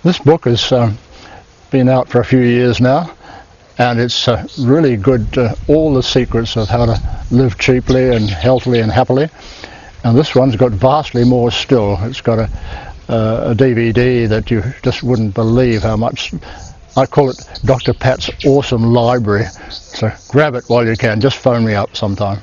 This book has been out for a few years now, and it's really good, all the secrets of how to live cheaply and healthily and happily. And this one's got vastly more still. It's got a DVD that you just wouldn't believe how much. I call it Dr. Pat's Awesome Library. So grab it while you can. Just phone me up sometime.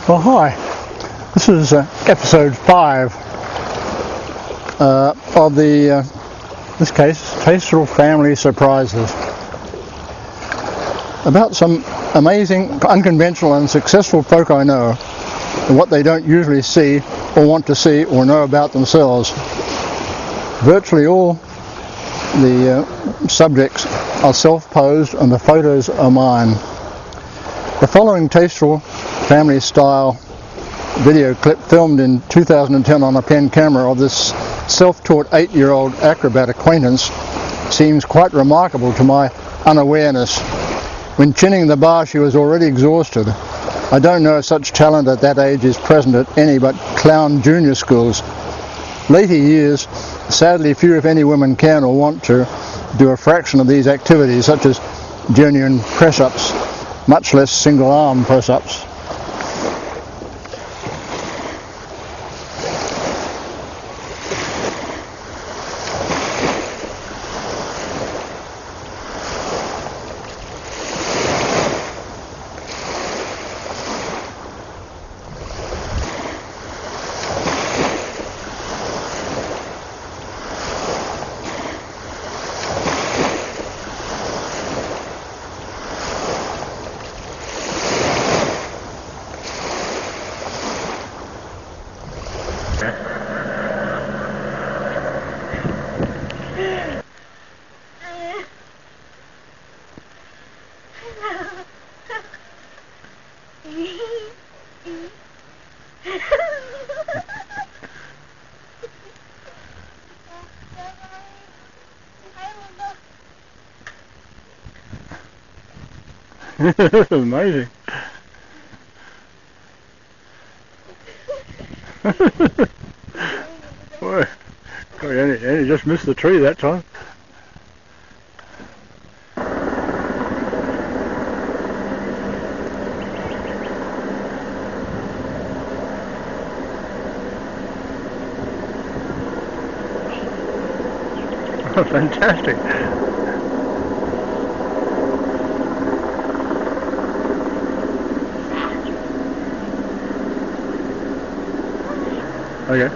Well, hi. This is episode 5 of this case, Tasteful Family Surprises. About some amazing, unconventional and successful folk I know, and what they don't usually see or want to see or know about themselves. Virtually all the subjects are self-posed and the photos are mine. The following tasteful family style video clip filmed in 2010 on a pen camera of this self-taught 8-year-old acrobat acquaintance seems quite remarkable to my unawareness. When chinning the bar she was already exhausted. I don't know if such talent at that age is present at any but clown junior schools. Later years, sadly few if any women can or want to do a fraction of these activities, such as genuine press-ups, much less single arm press-ups. Amazing. Boy, Annie just missed the tree that time. Oh, fantastic. Okay.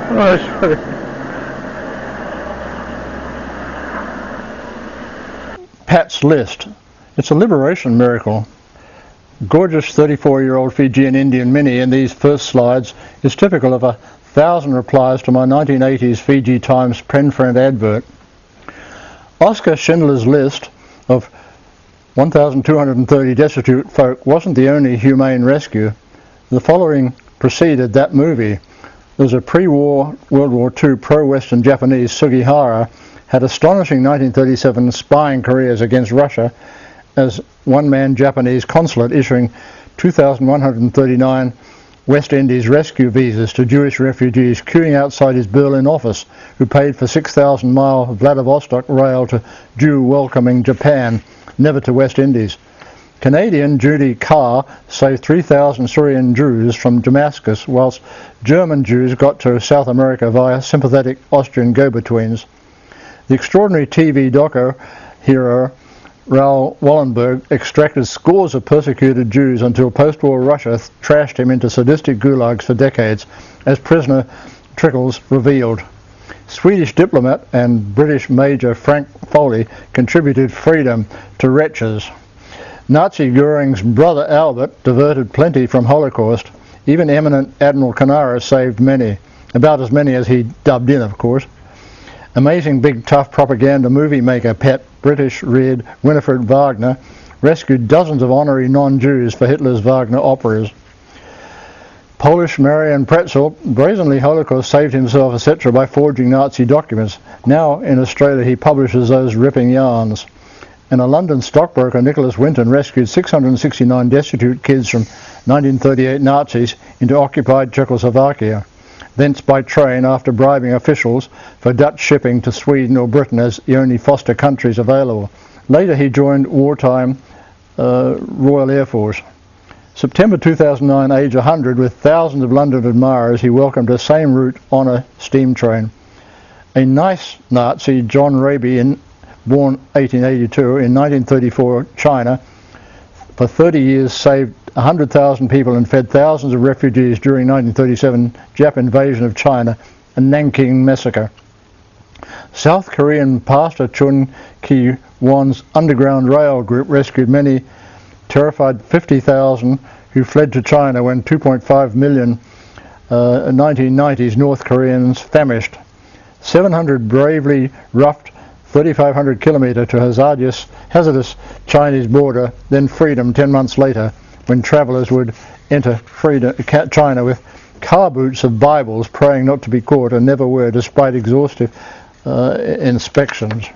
Oh, that's funny. Pat's list. It's a liberation miracle. Gorgeous 34-year-old Fijian Indian Minnie in these first slides is typical of 1,000 replies to my 1980s Fiji Times pen friend advert. Oscar Schindler's List of 1,230 destitute folk wasn't the only humane rescue. The following preceded that movie. There was a pre-war World War II pro-Western Japanese Sugihara had astonishing 1937 spying careers against Russia as one-man Japanese consulate issuing 2,139 West Indies rescue visas to Jewish refugees queuing outside his Berlin office, who paid for 6,000-mile Vladivostok rail to Jew-welcoming Japan, never to West Indies. Canadian Judy Carr saved 3,000 Syrian Jews from Damascus, whilst German Jews got to South America via sympathetic Austrian go-betweens. The extraordinary TV doco hero Raoul Wallenberg extracted scores of persecuted Jews until post-war Russia trashed him into sadistic gulags for decades, as prisoner trickles revealed. Swedish diplomat and British Major Frank Foley contributed freedom to wretches. Nazi Goering's brother Albert diverted plenty from Holocaust. Even eminent Admiral Canara saved many, about as many as he dubbed in, of course. Amazing big tough propaganda movie maker Pat British-reared Winifred Wagner rescued dozens of honorary non-Jews for Hitler's Wagner operas. Polish Marian Pretzel brazenly Holocaust saved himself, etc. by forging Nazi documents. Now in Australia he publishes those ripping yarns. And a London stockbroker, Nicholas Winton, rescued 669 destitute kids from 1938 Nazis into occupied Czechoslovakia, thence by train after bribing officials for Dutch shipping to Sweden or Britain as the only foster countries available. Later he joined wartime Royal Air Force. September 2009, age 100, with thousands of London admirers, he welcomed a same route on a steam train. A nice Nazi, John Raby, born 1882, in 1934 China, for 30 years saved 100,000 people and fed thousands of refugees during 1937 Jap invasion of China and Nanking massacre. South Korean pastor Chun Ki-won's Underground Rail group rescued many terrified 50,000 who fled to China when 2.5 million 1990s North Koreans famished. 700 bravely roughed 3,500 kilometre to hazardous Chinese border, then freedom 10 months later, when travellers would enter China with car boots of Bibles, praying not to be caught, and never were, despite exhaustive inspections.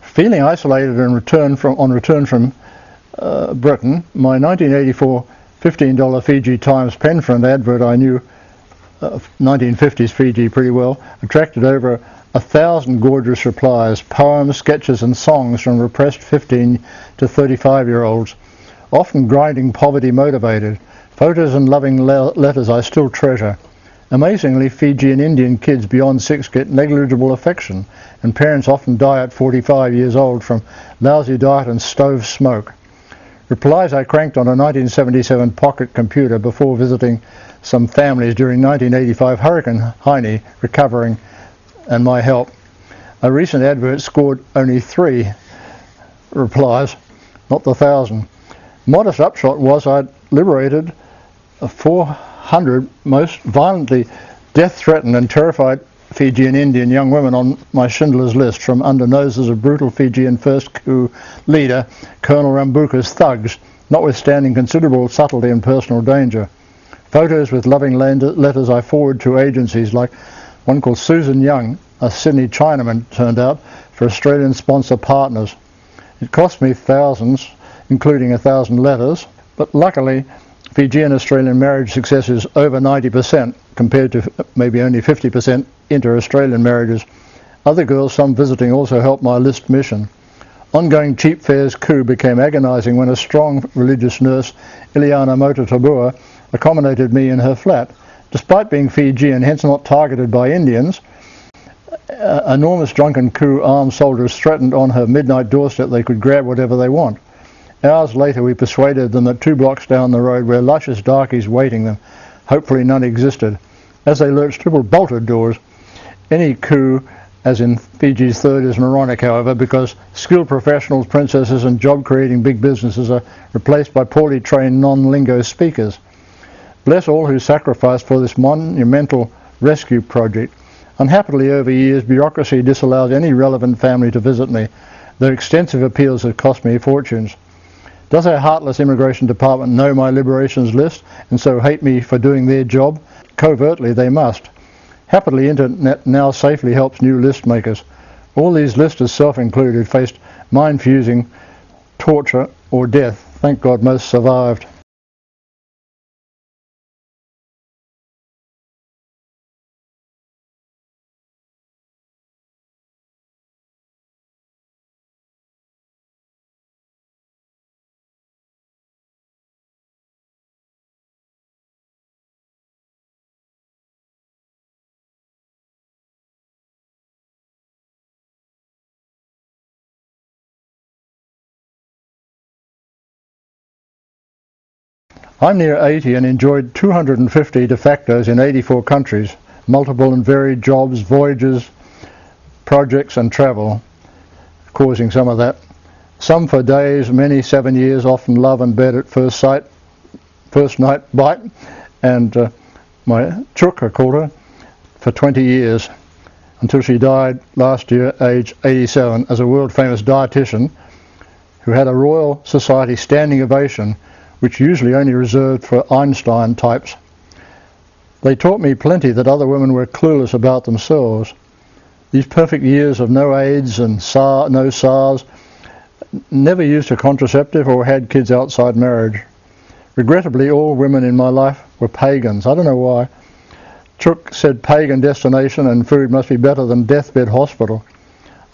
Feeling isolated on return from Britain, my 1984 $15 Fiji Times pen friend advert, I knew 1950s Fiji pretty well, attracted over 1,000 gorgeous replies, poems, sketches and songs from repressed 15 to 35-year-olds, often grinding poverty motivated, photos and loving letters I still treasure. Amazingly, Fijian Indian kids beyond 6 get negligible affection, and parents often die at 45 years old from lousy diet and stove smoke. Replies I cranked on a 1977 pocket computer before visiting some families during 1985 Hurricane Heine, recovering and my help. A recent advert scored only 3 replies, not the 1,000. Modest upshot was I'd liberated 400 most violently death-threatened and terrified Fijian Indian young women on my Schindler's List, from under noses of brutal Fijian first coup leader Colonel Rambuka's thugs, notwithstanding considerable subtlety and personal danger. Photos with loving letters I forward to agencies like one called Susan Young, a Sydney Chinaman turned out, for Australian sponsor partners. It cost me thousands, including 1,000 letters, but luckily Fijian Australian marriage success is over 90% compared to maybe only 50% inter-Australian marriages. Other girls, some visiting, also helped my list mission. Ongoing cheap fares coup became agonising when a strong religious nurse, Ileana Mototabua, accommodated me in her flat. Despite being Fijian, hence not targeted by Indians, enormous drunken coup armed soldiers threatened on her midnight doorstep they could grab whatever they want. Hours later we persuaded them that 2 blocks down the road were luscious darkies waiting them. Hopefully none existed. As they lurched triple bolted doors. Any coup, as in Fiji's third, is moronic, however, because skilled professionals, princesses and job-creating big businesses are replaced by poorly trained non-lingo speakers. Bless all who sacrificed for this monumental rescue project. Unhappily, over years, bureaucracy disallows any relevant family to visit me. Their extensive appeals have cost me fortunes. Does our heartless immigration department know my liberations list and so hate me for doing their job? Covertly, they must. Happily, internet now safely helps new list makers. All these listers, self-included, faced mind-fusing torture or death. Thank God most survived. I'm near 80 and enjoyed 250 de factos in 84 countries, multiple and varied jobs, voyages, projects and travel, causing some of that. Some for days, many 7 years, often love and bed at first sight, first night bite, and my chook, I called her, for 20 years. until she died last year, age 87, as a world-famous dietitian who had a Royal Society standing ovation, which usually only reserved for Einstein types. They taught me plenty that other women were clueless about themselves. These perfect years of no AIDS and no SARS, never used a contraceptive or had kids outside marriage. Regrettably, all women in my life were pagans. I don't know why. Chook said pagan destination and food must be better than deathbed hospital.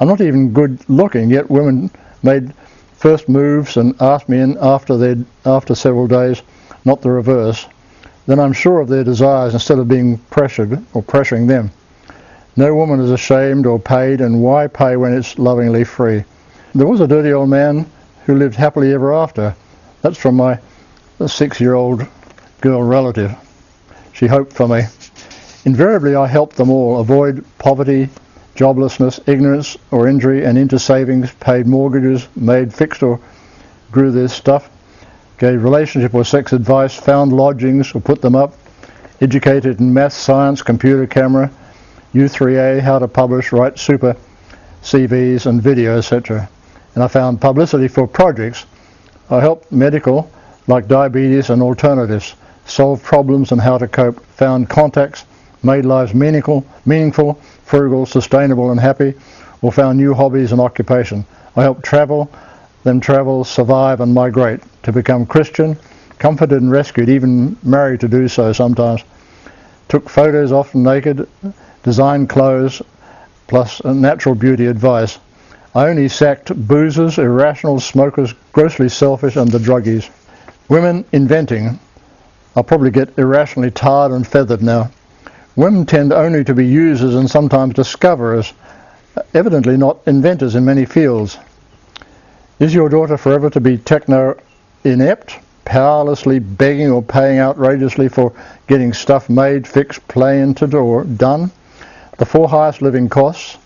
I'm not even good looking, yet women made first moves and asked me in after several days, not the reverse. Then I'm sure of their desires instead of being pressured or pressuring them. No woman is ashamed or paid, and why pay when it's lovingly free? There was a dirty old man who lived happily ever after. That's from my 6-year-old girl relative. She hoped for me. Invariably I helped them all avoid poverty, joblessness, ignorance or injury, and into savings, paid mortgages, made fixed or grew their stuff, gave relationship or sex advice, found lodgings or put them up, educated in math, science, computer, camera, U3A, how to publish, write super CVs and video, etc. And I found publicity for projects. I helped medical, like diabetes and alternatives, solve problems and how to cope, found contacts, made lives meaningful, frugal, sustainable and happy, or found new hobbies and occupation. I helped them travel, survive and migrate, to become Christian, comforted and rescued, even married to do so sometimes. Took photos, often naked, designed clothes, plus natural beauty advice. I only sacked boozers, irrational smokers, grossly selfish and the druggies. Women inventing. I'll probably get irrationally tarred and feathered now. Women tend only to be users and sometimes discoverers, evidently not inventors in many fields. Is your daughter forever to be techno-inept, powerlessly begging or paying outrageously for getting stuff made, fixed, planted or done? The 4 highest living costs,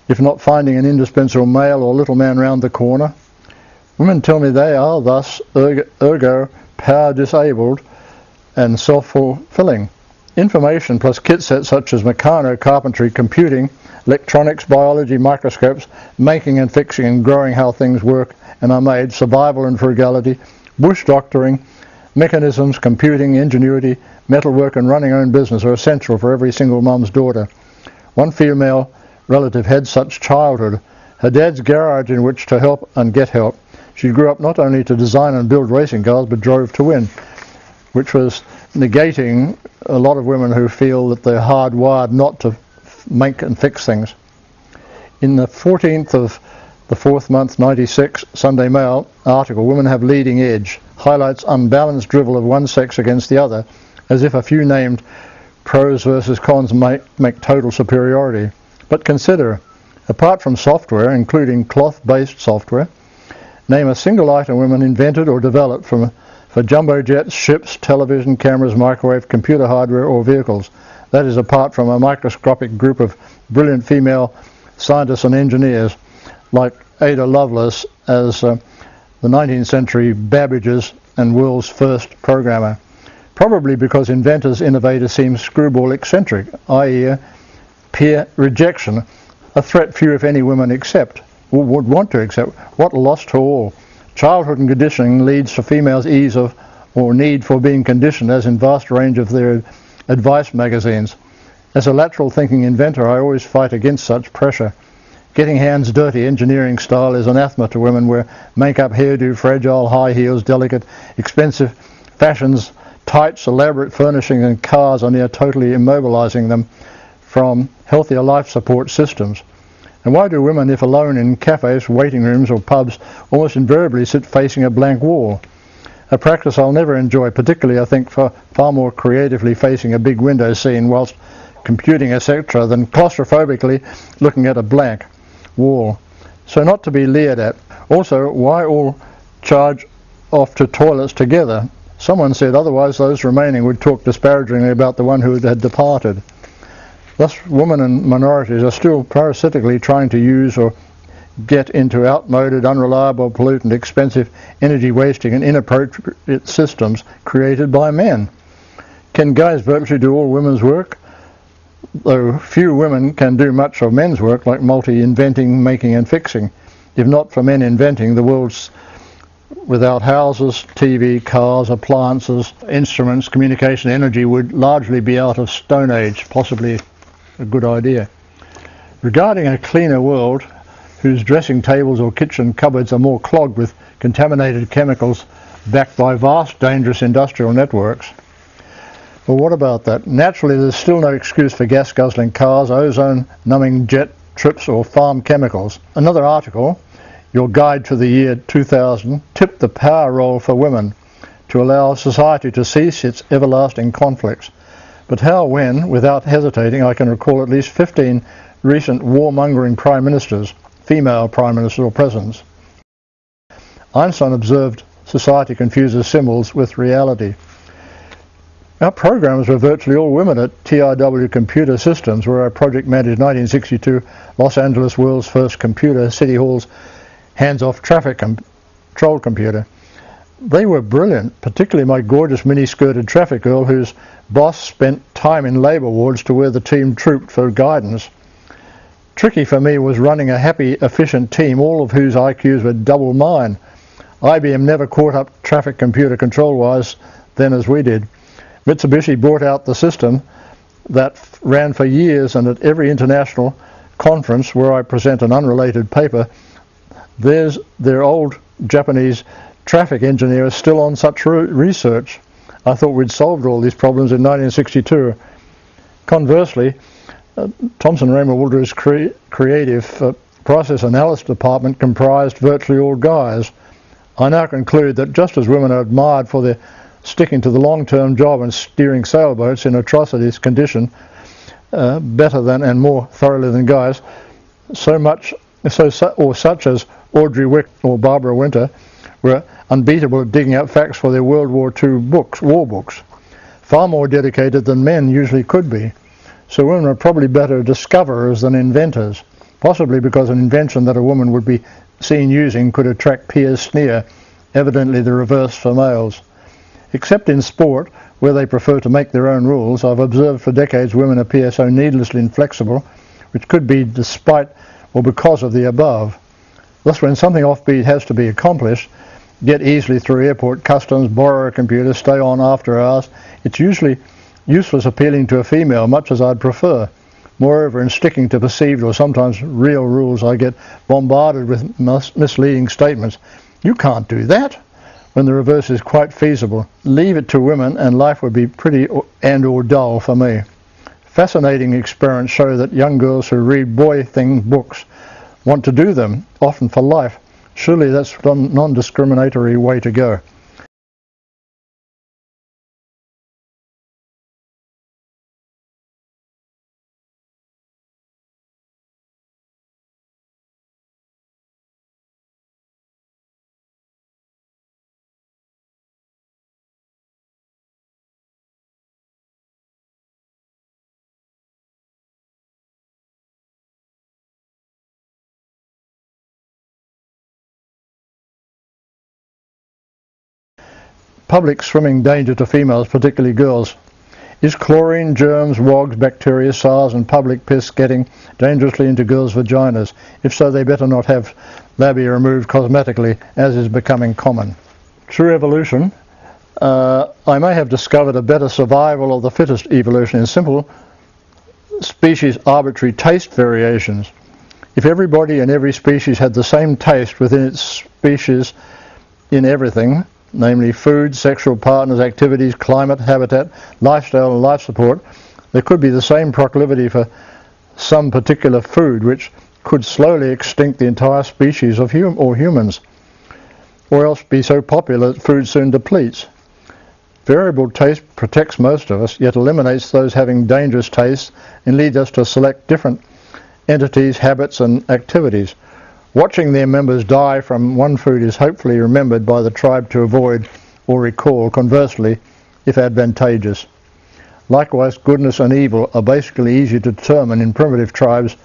if not finding an indispensable male or little man round the corner. Women tell me they are thus ergo power disabled and self-fulfilling. Information plus kit sets such as mechano, carpentry, computing, electronics, biology, microscopes, making and fixing and growing how things work and are made, survival and frugality, bush doctoring, mechanisms, computing, ingenuity, metalwork and running own business are essential for every single mum's daughter. One female relative had such childhood. Her dad's garage in which to help and get help. She grew up not only to design and build racing cars but drove to win, which was negating a lot of women who feel that they're hardwired not to make and fix things. In the 14th of the 4th month, 96, Sunday Mail article, Women Have Leading Edge, highlights unbalanced drivel of one sex against the other, as if a few named pros versus cons make total superiority. But consider, apart from software, including cloth-based software, name a single item women invented or developed for jumbo jets, ships, television, cameras, microwave, computer hardware or vehicles. That is apart from a microscopic group of brilliant female scientists and engineers like Ada Lovelace as the 19th century Babbage's and world's first programmer. Probably because inventors, innovators seem screwball eccentric, i.e. peer rejection, a threat few if any women accept or would want to accept. What a loss to all. Childhood and conditioning leads to females' ease of or need for being conditioned, as in vast range of their advice magazines. As a lateral thinking inventor, I always fight against such pressure. Getting hands dirty, engineering style, is anathema to women where makeup, hairdo, fragile, high heels, delicate, expensive fashions, tights, elaborate furnishing and cars are near totally immobilizing them from healthier life support systems. And why do women, if alone in cafes, waiting rooms or pubs, almost invariably sit facing a blank wall? A practice I'll never enjoy, particularly I think far more creatively facing a big window scene whilst computing etc. than claustrophobically looking at a blank wall. So not to be leered at. Also, why all charge off to toilets together? Someone said otherwise those remaining would talk disparagingly about the one who had departed. Thus, women and minorities are still parasitically trying to use or get into outmoded, unreliable, pollutant, expensive, energy-wasting and inappropriate systems created by men. Can guys virtually do all women's work? though few women can do much of men's work like inventing, making and fixing. If not for men inventing, the world's without houses, TV, cars, appliances, instruments, communication, energy would largely be out of Stone Age, possibly a good idea. Regarding a cleaner world whose dressing tables or kitchen cupboards are more clogged with contaminated chemicals backed by vast dangerous industrial networks. Well, what about that? Naturally, there's still no excuse for gas-guzzling cars, ozone-numbing jet trips or farm chemicals. Another article, Your Guide to the Year 2000, tipped the power role for women to allow society to cease its everlasting conflicts. But how, when, without hesitating, I can recall at least 15 recent warmongering prime ministers, female prime ministers or presidents. Einstein observed society confuses symbols with reality. Our programmers were virtually all women at TIW Computer Systems, where our project managed 1962 Los Angeles world's first computer, City Hall's hands-off traffic control computer. They were brilliant, particularly my gorgeous mini-skirted traffic girl whose boss spent time in labour wards to where the team trooped for guidance. Tricky for me was running a happy, efficient team, all of whose IQs were double mine. IBM never caught up traffic computer control-wise then as we did. Mitsubishi brought out the system that ran for years, and at every international conference where I present an unrelated paper, there's their old Japanese traffic engineer is still on such research. I thought we'd solved all these problems in 1962. Conversely, Thomson Raymer Woolridge's creative process analysis department comprised virtually all guys. I now conclude that just as women are admired for their sticking to the long-term job and steering sailboats in atrocities condition better than and more thoroughly than guys, such as Audrey Wick or Barbara Winter were unbeatable at digging out facts for their World War II war books, far more dedicated than men usually could be. So women are probably better discoverers than inventors, possibly because an invention that a woman would be seen using could attract peers' sneer, evidently the reverse for males. Except in sport, where they prefer to make their own rules, I've observed for decades women appear so needlessly inflexible, which could be despite or because of the above. Thus, when something offbeat has to be accomplished, get easily through airport customs, borrow a computer, stay on after hours, it's usually useless appealing to a female, much as I'd prefer. Moreover, in sticking to perceived or sometimes real rules, I get bombarded with misleading statements. You can't do that, when the reverse is quite feasible. Leave it to women and life would be pretty or dull for me. Fascinating experiments show that young girls who read boy thing books want to do them, often for life. Surely that's a non-discriminatory way to go. Public swimming danger to females, particularly girls. Is chlorine, germs, wogs, bacteria, SARS and public piss getting dangerously into girls' vaginas? If so, they better not have labia removed cosmetically, as is becoming common. Through evolution, I may have discovered a better survival of the fittest evolution in simple species arbitrary taste variations. If everybody in every species had the same taste within its species in everything, namely food, sexual partners, activities, climate, habitat, lifestyle and life support, there could be the same proclivity for some particular food which could slowly extinct the entire species of humans, or else be so popular that food soon depletes. Variable taste protects most of us, yet eliminates those having dangerous tastes and leads us to select different entities, habits and activities. Watching their members die from one food is hopefully remembered by the tribe to avoid or recall, conversely, if advantageous. Likewise, goodness and evil are basically easy to determine in primitive tribes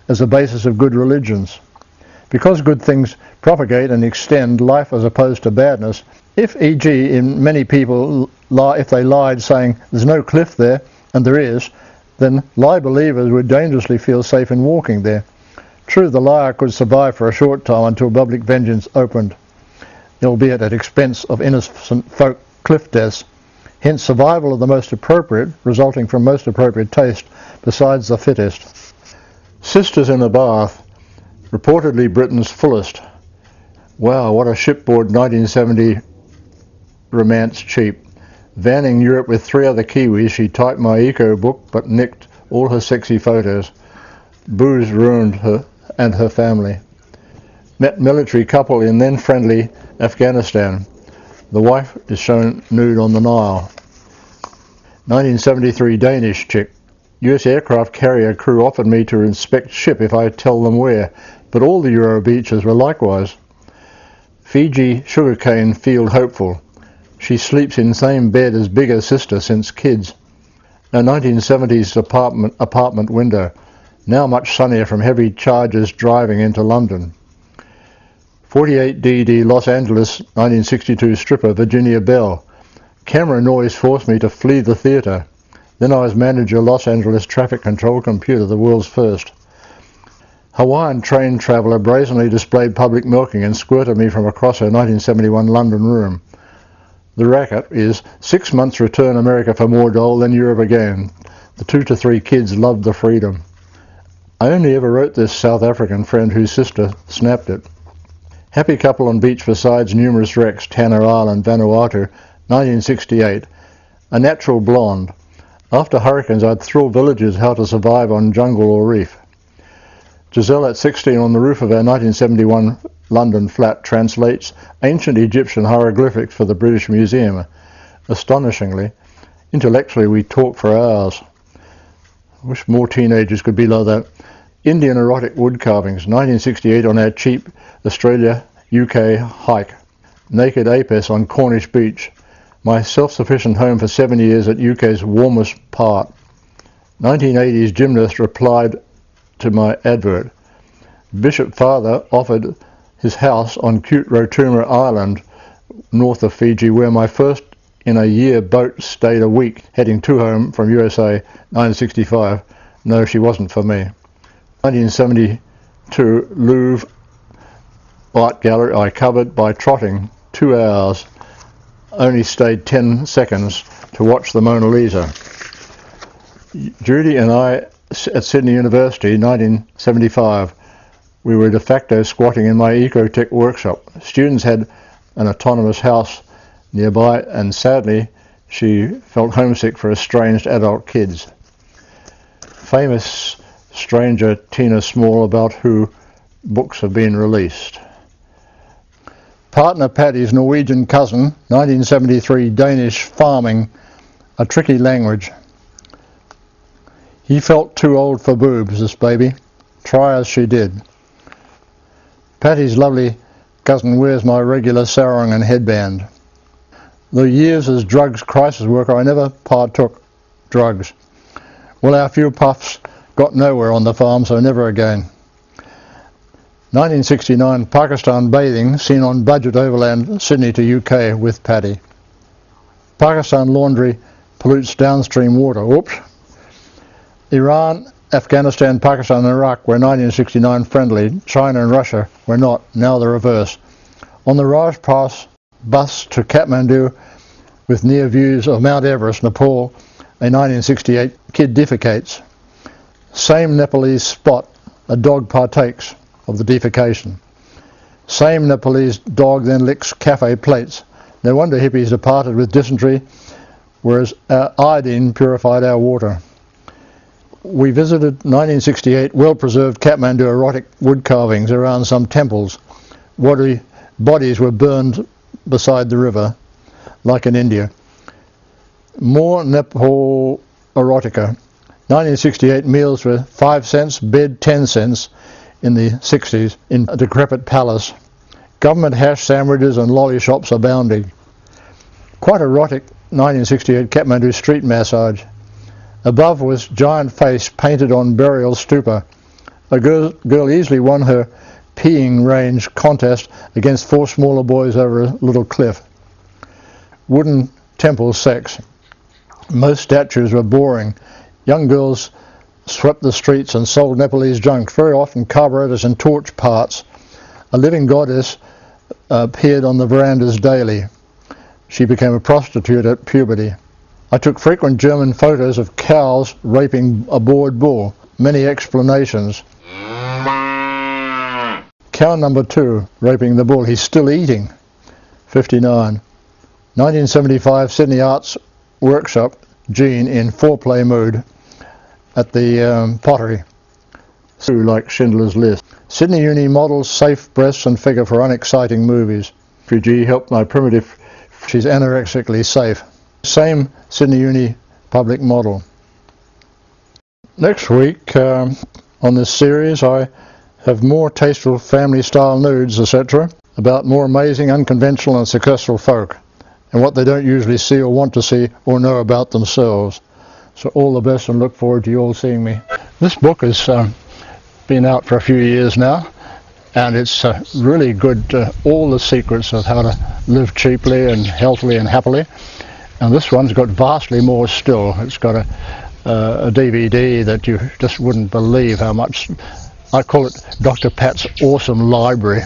as the basis of good religions. Because good things propagate and extend life as opposed to badness, if, e.g., in many people, if they lied saying there's no cliff there, and there is, then lie believers would dangerously feel safe in walking there. True, the liar could survive for a short time until public vengeance opened, albeit at expense of innocent folk cliff deaths. Hence survival of the most appropriate, resulting from most appropriate taste, besides the fittest. Sisters in a Bath, reportedly Britain's fullest. Wow, what a shipboard 1970 romance cheap. Vanning Europe with 3 other Kiwis, she typed my eco book but nicked all her sexy photos. Booze ruined her and her family. Met military couple in then friendly Afghanistan. The wife is shown nude on the Nile. 1973 Danish chick. US aircraft carrier crew offered me to inspect ship if I tell them where, but all the Euro beaches were likewise. Fiji sugarcane field hopeful. She sleeps in same bed as bigger sister since kids. A 1970s apartment window. Now much sunnier from heavy charges driving into London. 48DD Los Angeles 1962 stripper Virginia Bell. Camera noise forced me to flee the theatre. Then I was manager Los Angeles traffic control computer, the world's first. Hawaiian train traveller brazenly displayed public milking and squirted me from across her 1971 London room. The racket is 6 months return America for more dole, then Europe again. The 2 to 3 kids loved the freedom. I only ever wrote this South African friend whose sister snapped it. Happy couple on beach besides numerous wrecks, Tanner Island, Vanuatu, 1968. A natural blonde. After hurricanes I'd thrill villagers how to survive on jungle or reef. Giselle at 16 on the roof of our 1971 London flat translates ancient Egyptian hieroglyphics for the British Museum. Astonishingly, intellectually we talk for hours. I wish more teenagers could be like that. Indian erotic wood carvings, 1968 on our cheap Australia-UK hike. Naked apis on Cornish beach. My self-sufficient home for 7 years at UK's warmest part. 1980s gymnast replied to my advert. Bishop Father offered his house on cute Rotuma Island, north of Fiji, where my first in a year boat stayed a week, heading to home from USA, 1965. No, she wasn't for me. 1972 Louvre Art Gallery I covered by trotting 2 hours. Only stayed 10 seconds to watch the Mona Lisa. Judy and I at Sydney University, 1975. We were de facto squatting in my ecotech workshop. Students had an autonomous house nearby, and sadly she felt homesick for estranged adult kids. Famous stranger Tina Small, about who books have been released. Partner Paddy's Norwegian cousin, 1973 Danish farming, a tricky language. He felt too old for boobs, this baby. Try as she did. Patty's lovely cousin wears my regular sarong and headband. The years as drugs crisis worker, I never partook drugs. Well, our few puffs got nowhere on the farm, so never again. 1969 Pakistan bathing, seen on budget overland Sydney to UK with Paddy. Pakistan laundry pollutes downstream water. Oops. Iran, Afghanistan, Pakistan and Iraq were 1969 friendly. China and Russia were not. Now the reverse. On the Raj Pass bus to Kathmandu with near views of Mount Everest, Nepal, a 1968 kid defecates. Same Nepalese spot, a dog partakes of the defecation. Same Nepalese dog then licks cafe plates. No wonder hippies departed with dysentery, whereas iodine purified our water. We visited 1968 well-preserved Kathmandu erotic wood carvings around some temples. Bodies were burned beside the river, like in India. More Nepal erotica. 1968 meals were 5 cents, bed 10 cents in the 60s in a decrepit palace. Government hash sandwiches and lolly shops abounding. Quite erotic 1968 Kathmandu street massage. Above was giant face painted on burial stupa. A girl easily won her peeing range contest against 4 smaller boys over a little cliff. Wooden temple sex. Most statues were boring. Young girls swept the streets and sold Nepalese junk, very often carburetors and torch parts. A living goddess appeared on the verandas daily. She became a prostitute at puberty. I took frequent German photos of cows raping a bored bull. Many explanations. Cow number 2 raping the bull. He's still eating. 59. 1975 Sydney Arts Workshop. Jean in foreplay mood at the pottery. Like Schindler's List. Sydney Uni models safe breasts and figure for unexciting movies. Refugee helped my primitive. She's anorexically safe. Same Sydney Uni public model. Next week on this series I have more tasteful family style nudes, etc. about more amazing, unconventional and successful folk and what they don't usually see or want to see or know about themselves. So all the best and look forward to you all seeing me. This book has been out for a few years now, and it's really good, all the secrets of how to live cheaply and healthily and happily. And this one's got vastly more still. It's got a DVD that you just wouldn't believe how much. I call it Dr. Pat's Awesome Library.